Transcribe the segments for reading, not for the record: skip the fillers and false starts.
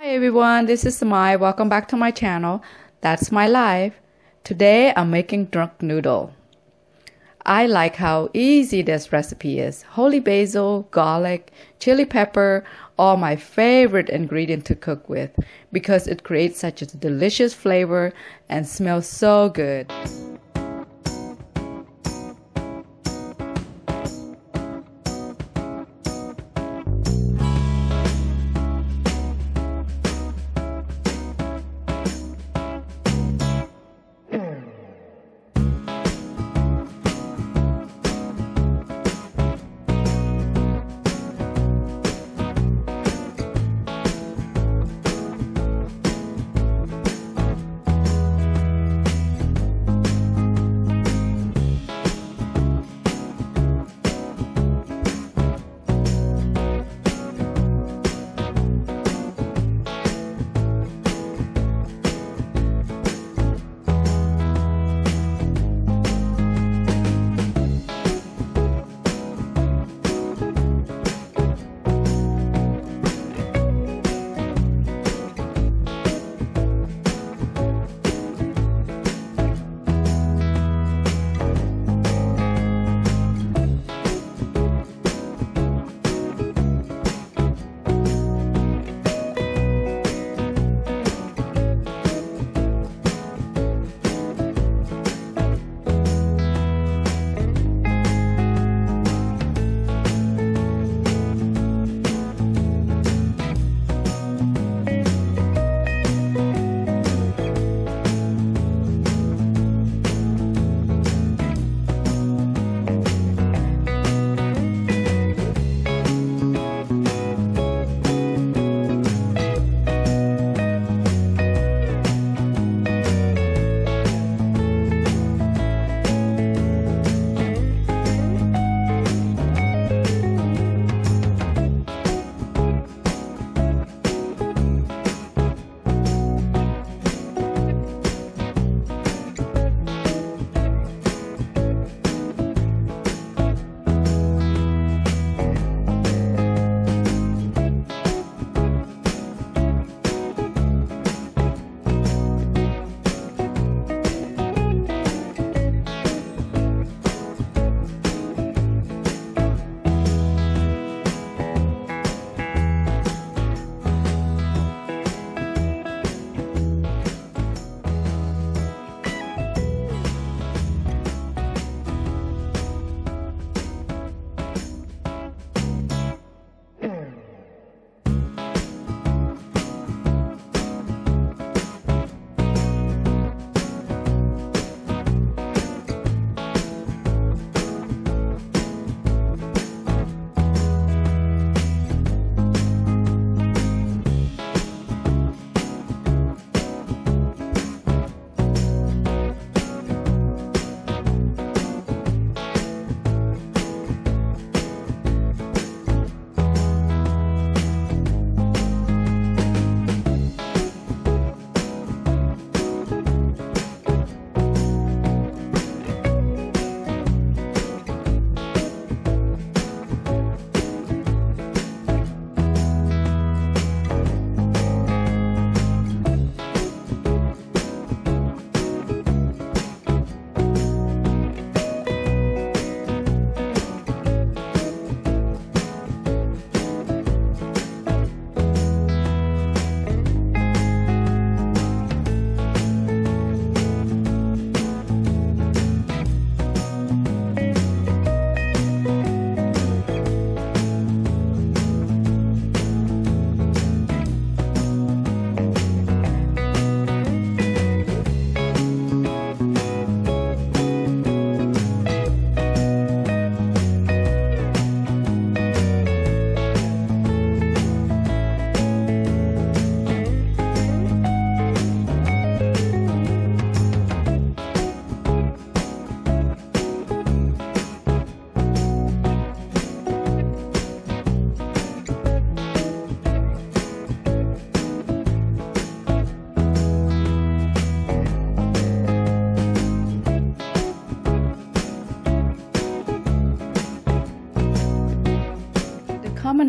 Hi everyone, this is Samay. Welcome back to my channel. That's my life. Today I'm making drunken noodle. I like how easy this recipe is. Holy basil, garlic, chili pepper, all my favorite ingredient to cook with because it creates such a delicious flavor and smells so good.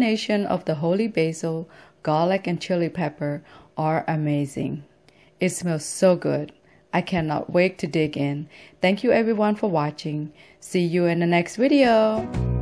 combination of the holy basil, garlic, and chili pepper are amazing. It smells so good. I cannot wait to dig in. Thank you everyone for watching. See you in the next video.